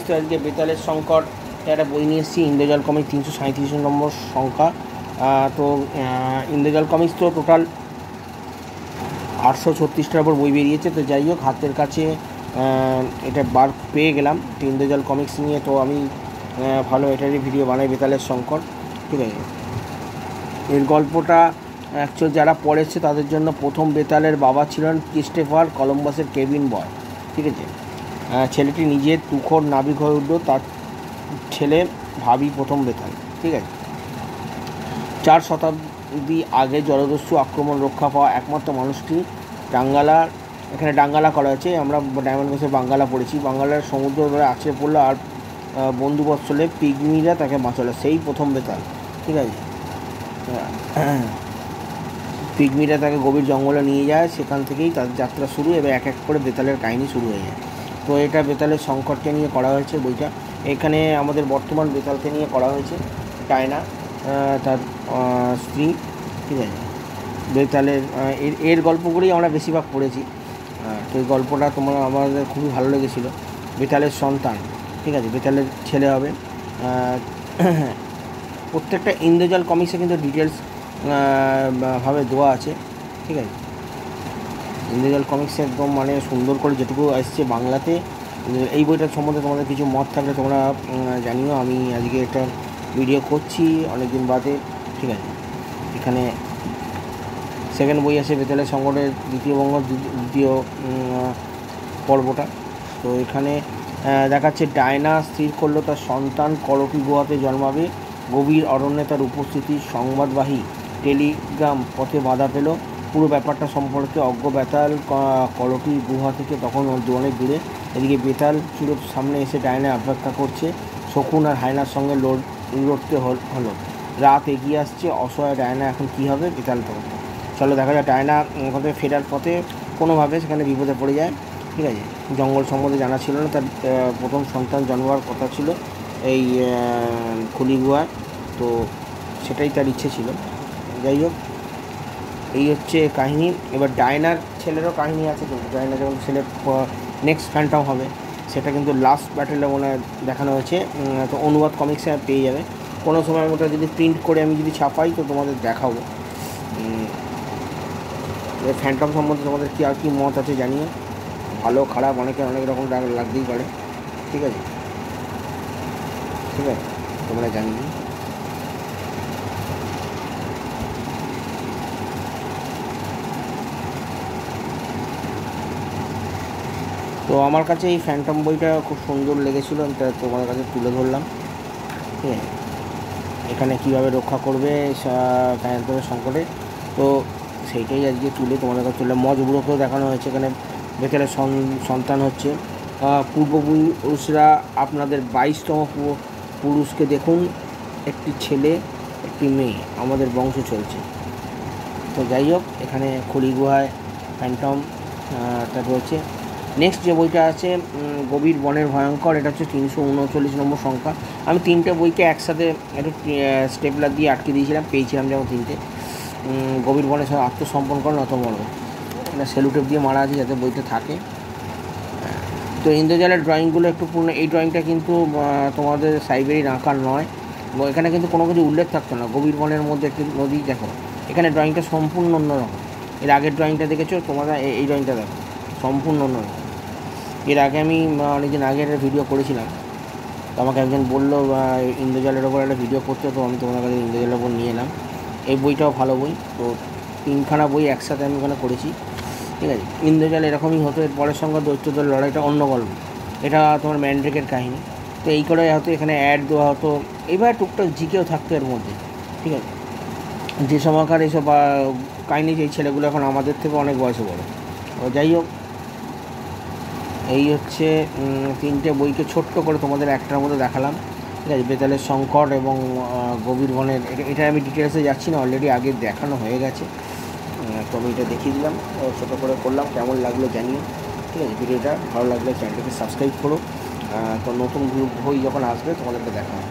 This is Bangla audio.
তো আজকে বেতালের সংকট একটা বই নিয়ে এসেছি, ইন্দ্রজাল কমিক্স 337 নম্বর সংখ্যা। তো ইন্দ্রজাল কমিক্স তো টোটাল 836টার উপর বই বেরিয়েছে। তো যাই হোক, হাতের কাছে এটা বার পেয়ে গেলাম তো ইন্দ্রজাল কমিক্স নিয়ে। তো আমি ভালো এটারই ভিডিও বানাই, বেতালের সংকট, ঠিক আছে। এর গল্পটা অ্যাকচুয়ালি যারা পড়েছে তাদের জন্য, প্রথম বেতালের বাবা ছিলেন ক্রিস্টোফার কলম্বাসের কেবিন বয়, ঠিক আছে। ছেলেটি নিজের তুখোড় নাবিক হয়ে উঠল, তার ছেলে ভাবি প্রথম বেতাল, ঠিক আছে। 4 শতাব্দী আগে জলদস্যু আক্রমণ রক্ষা পাওয়া একমাত্র মানুষটি ডাঙ্গালা, এখানে ডাঙ্গালা করা হয়েছে, আমরা ডায়মন্ড কোর্সে বাঙ্গালা পড়েছি। বাঙ্গালার সমুদ্র ধরে আছড়ে পড়লো আর বন্ধুবৎসলে পিগমিরা তাকে বাঁচালো, সেই প্রথম বেতাল, ঠিক আছে। পিগমিরা তাকে গভীর জঙ্গলে নিয়ে যায়, সেখান থেকেই তাদের যাত্রা শুরু, এবার এক এক করে বেতালের কাহিনী শুরু হয়ে যায়। তো এটা বেতালের সংকটকে নিয়ে করা হয়েছে বইটা। এখানে আমাদের বর্তমান বেতালকে নিয়ে করা হয়েছে, ডায়না তার স্ত্রী, ঠিক আছে। বেতালের এর গল্পগুলোই আমরা বেশিরভাগ পড়েছি। তো এই গল্পটা আমাদের খুবই ভালো লেগেছিলো। বেতালের সন্তান, ঠিক আছে, বেতালের ছেলে হবে। প্রত্যেকটা ইন্দ্রজাল কমিক্সে কিন্তু ডিটেলস ভাবে দেওয়া আছে, ঠিক আছে। ইন্দ্রজাল কমিক্সে একদম মানে সুন্দর করে যেটুকু আসছে বাংলাতে। এই বইটার সম্বন্ধে তোমাদের কিছু মত থাকলে তোমরা জানিও। আমি আজকে একটা ভিডিও করছি অনেক দিন বাদে, ঠিক আছে। এখানে সেকেন্ড বই আছে বেতালের সংকটের দ্বিতীয় পর্বটা। তো এখানে দেখাচ্ছে ডায়না স্থির করলো তার সন্তান করটি গুহাতে জন্মাবে। গভীর অরণ্যে তার উপস্থিতি সংবাদবাহী টেলিগ্রাম পথে বাধা পেল। পুরো ব্যাপারটা সম্পর্কে অজ্ঞ বেতাল করটি গুহা থেকে তখন অনেক দূরে। এদিকে বেতাল চুলোর সামনে এসে ডায়না অপেক্ষা করছে। শকুন আর হায়নার সঙ্গে লড়তে হলো। রাত এগিয়ে আসছে, অসহায় ডায়না এখন কী হবে বেতাল তখন। চলো দেখা যায়, ডায়না ওখান থেকে ফেরার পথে কোনোভাবে সেখানে বিপদে পড়ে যায়, ঠিক আছে। জঙ্গল সম্বন্ধে জানা ছিল না, তার প্রথম সন্তান জন্মার কথা ছিল এই খুলি গুহায়, তো সেটাই তার ইচ্ছে ছিল। যাই হোক, এই হচ্ছে কাহিনী। এবার ডায়নার ছেলেরও কাহিনী আছে, কিন্তু ডায়না যখন ছেলের নেক্সট ফ্যান্টম হবে সেটা কিন্তু লাস্ট ব্যাটেলে মনে দেখানো হয়েছে। তো অনুবাদ কমিক্সে পেয়ে যাবে কোনো সময়ের মতো, যদি প্রিন্ট করে আমি যদি ছাপাই তো তোমাদের দেখাবো। ফ্যান্টম সম্বন্ধে তোমাদের কী আর কি মত আছে জানিয়ে, ভালো খারাপ অনেকের অনেক রকম লাগতেই পারে, ঠিক আছে, ঠিক আছে, তোমরা জানিয়ে। তো আমার কাছে এই ফ্যান্টম বইটা খুব সুন্দর লেগেছিলো, আমি তোমার কাছে তুলে ধরলাম, ঠিক আছে। এখানে কীভাবে রক্ষা করবে ফ্যান্টমের সংকটে, তো সেইটাই আজকে তুলে তোমাদের কাছে তুলে। মজবুড়োকেও দেখানো হয়েছে, এখানে বেতালের সন্তান হচ্ছে। পূর্বপুরুষরা আপনাদের 22তম পুরুষকে দেখুন, একটি ছেলে একটি মেয়ে, আমাদের বংশ চলছে। তো যাই হোক, এখানে খুলি গুহায় ফ্যান্টম টা রয়েছে। নেক্সট যে বইটা আছে গভীর বনের ভয়ঙ্কর, এটা হচ্ছে 339 নম্বর সংখ্যা। আমি 3টে বইকে একসাথে একটু স্টেপলার দিয়ে আটকে দিয়েছিলাম, পেয়েছিলাম যেমন 3টে। গভীর বনের সঙ্গে আত্মসমর্পণ করেন অত বড়, এটা সেলুটেপ দিয়ে মারা আছে যাতে বইটা থাকে। তো ইন্দ্রজালের ড্রয়িংগুলো একটু পূর্ণ, এই ড্রয়িংটা কিন্তু তোমাদের সাইবেরির আঁকার নয়, এখানে কিন্তু কোনো কিছু উল্লেখ থাকতো না। গভীর বনের মধ্যে একটি নদী, দেখো এখানে ড্রয়িংটা সম্পূর্ণ অন্যরকম। এর আগের ড্রয়িংটা দেখেছো তোমরা, এই ড্রয়িংটা দেখো সম্পূর্ণ অন্যরকম। এর আগে আমি অনেকদিন আগের ভিডিও করেছিলাম, তো আমাকে একজন বললো ইন্দ্রজালের ওপর একটা ভিডিও করতে, তো আমি তোমাদের কাছে ইন্দ্রজালের ওপর নিয়ে এলাম। এই বইটাও ভালো বই। তো 3খানা বই একসাথে আমি ওখানে করেছি, ঠিক আছে। ইন্দ্রজাল এরকমই হতো, এর পরের সঙ্গে দৈত্যদের লড়াইটা অন্য গল্প, এটা তোমার ম্যান্ড্রেকের কাহিনী। তো এই করে হয়তো এখানে অ্যাড দেওয়া হতো, এইভাবে টুকটাক জিকেও থাকতো এর মধ্যে, ঠিক আছে। যে সময়কার এইসব কাহিনী, যে ছেলেগুলো এখন আমাদের থেকে অনেক বয়সে বড়। তো যাই হোক, এই হচ্ছে 3টে বইকে ছোট্ট করে তোমাদের একটার মধ্যে দেখালাম, ঠিক আছে। বেতালের সংকট এবং গভীর বনের, এটা আমি ডিটেলসে যাচ্ছি না, অলরেডি আগে দেখানো হয়ে গেছে। তো আমি এটা দেখিয়ে দিলাম, ছোটো করে করলাম, কেমন লাগলো জানিও, ঠিক আছে। ভিডিওটা ভালো লাগলে চ্যানেলটাকে সাবস্ক্রাইব করো। তো নতুন বই যখন আসবে তোমাদেরকে দেখাবো।